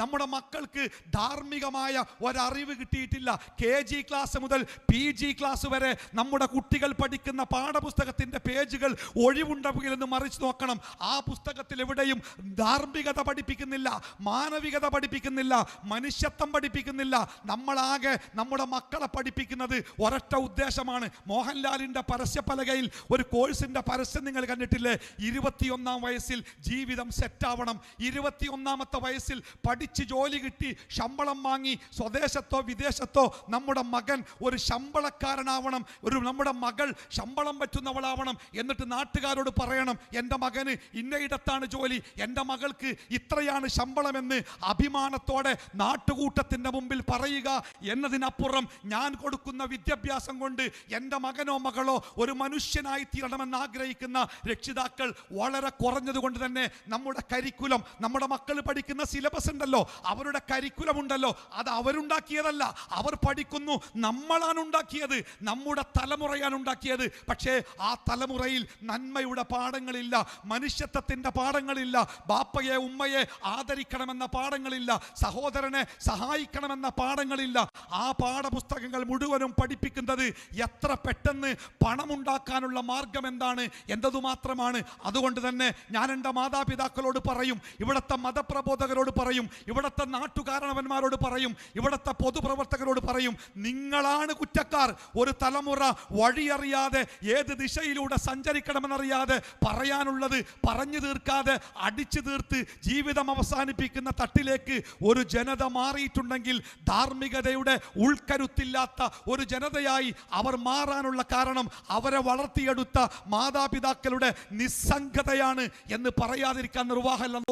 നമ്മുടെ മക്കൾക്ക് ധാർമ്മികമായ ഒരറിവ് കിട്ടിയിട്ടില്ല. KG ക്ലാസ് മുതൽ PG ക്ലാസ് വരെ നമ്മുടെ കുട്ടികൾ പഠിക്കുന്ന പാഠപുസ്തകത്തിൻ്റെ പേജുകൾ ഒഴിവുണ്ടെന്ന് മറിച്ച് നോക്കണം. ആ പുസ്തകത്തിൽ എവിടെയും ധാർമ്മികത പഠിപ്പിക്കുന്നില്ല, മാനവികത പഠിപ്പിക്കുന്നില്ല, മനുഷ്യത്വം പഠിപ്പിക്കുന്നില്ല. നമ്മളാകെ നമ്മുടെ മക്കളെ പഠിപ്പിക്കുന്നത് ഒരൊറ്റ ഉദ്ദേശമാണ്. മോഹൻലാലിൻ്റെ പരസ്യപലകയിൽ ഒരു കോഴ്സിൻ്റെ പരസ്യം നിങ്ങൾ കണ്ടിട്ടില്ലേ? 21-ാം വയസ്സിൽ ജീവിതം സെറ്റാവണം, 21-ാമത്തെ വയസ്സിൽ പഠിച്ച് ജോലി കിട്ടി ശമ്പളം വാങ്ങി സ്വദേശത്തോ വിദേശത്തോ നമ്മുടെ മകൻ ഒരു ശമ്പളക്കാരനാവണം, നമ്മുടെ മകൾ ശമ്പളം പറ്റുന്നവളാവണം. എന്നിട്ട് നാട്ടുകാരോട് പറയണം, എൻ്റെ മകന് ഇന്നയിടത്താണ് ജോലി, എൻ്റെ മകൾക്ക് ഇത്രയാണ് ശമ്പളമെന്ന് അഭിമാനത്തോടെ നാട്ടുകൂട്ടത്തിൻ്റെ മുമ്പിൽ പറയുക എന്നതിനപ്പുറം ഞാൻ കൊടുക്കുന്ന വിദ്യാഭ്യാസം കൊണ്ട് എൻ്റെ മകനോ മകളോ ഒരു മനുഷ്യനായി തീരണമെന്ന് ആഗ്രഹിക്കുന്ന രക്ഷിതാക്കൾ വളരെ കുറഞ്ഞതുകൊണ്ട് തന്നെ നമ്മുടെ കരിക്കുലം, നമ്മുടെ മക്കൾ പഠിക്കുന്ന സിലബസ് ഉണ്ടല്ലോ, അവരുടെ കരിക്കുലം ഉണ്ടല്ലോ, അത് അവരുണ്ടാക്കിയതല്ല, അവർ പഠിക്കുന്നു. നമ്മളാണ് ഉണ്ടാക്കിയത്, നമ്മുടെ തലമുറയാണ് ഉണ്ടാക്കിയത്. പക്ഷേ ആ തലമുറയിൽ നന്മയുടെ പാഠങ്ങളില്ല, മനുഷ്യത്വത്തിൻ്റെ പാഠങ്ങളില്ല, ബാപ്പയെ ഉമ്മയെ ആദരിക്കണമെന്ന പാഠങ്ങളില്ല, സഹോദരനെ സഹായിക്കണമെന്ന പാഠങ്ങളില്ല. ആ പാഠപുസ്തകങ്ങൾ മുഴുവനും പഠിപ്പിക്കുന്നത് എത്ര പെട്ടെന്ന് പണമുണ്ടാക്കാനുള്ള മാർഗം എന്താണ് എന്നതു മാത്രമാണ്. അതുകൊണ്ട് തന്നെ ഞാൻ എൻ്റെ മാതാപിതാക്കളോട് പറയും, ഇവിടുത്തെ മതപ്രബോധകരോട് പറയും, ഇവിടുത്തെ നാട്ടുകാരണവന്മാരോട് പറയും, ഇവിടുത്തെ പൊതുപ്രവർത്തകരോട് പറയും, നിങ്ങളാണ് കുറ്റക്കാർ. ഒരു തലമുറ വഴിയറിയാതെ ഏത് ദിശയിലൂടെ സഞ്ചരിക്കണമെന്നറിയാതെ പറയാനുള്ളത് പറഞ്ഞു തീർക്കാതെ അടിച്ചു തീർത്ത് ജീവിതം അവസാനിപ്പിക്കുന്ന തട്ടിലേക്ക് ഒരു ജനത മാറിയിട്ടുണ്ടെങ്കിൽ, ധാർമ്മികതയുടെ ഉൾക്കരുത്തില്ലാത്ത ഒരു ജനതയായി അവർ മാറാനുള്ള കാരണം അവരെ വളർത്തിയെടുത്ത മാതാപിതാക്കളുടെ നിസ്സംഗതയാണ് എന്ന് പറയാതിരിക്കാൻ നിർവാഹമല്ല.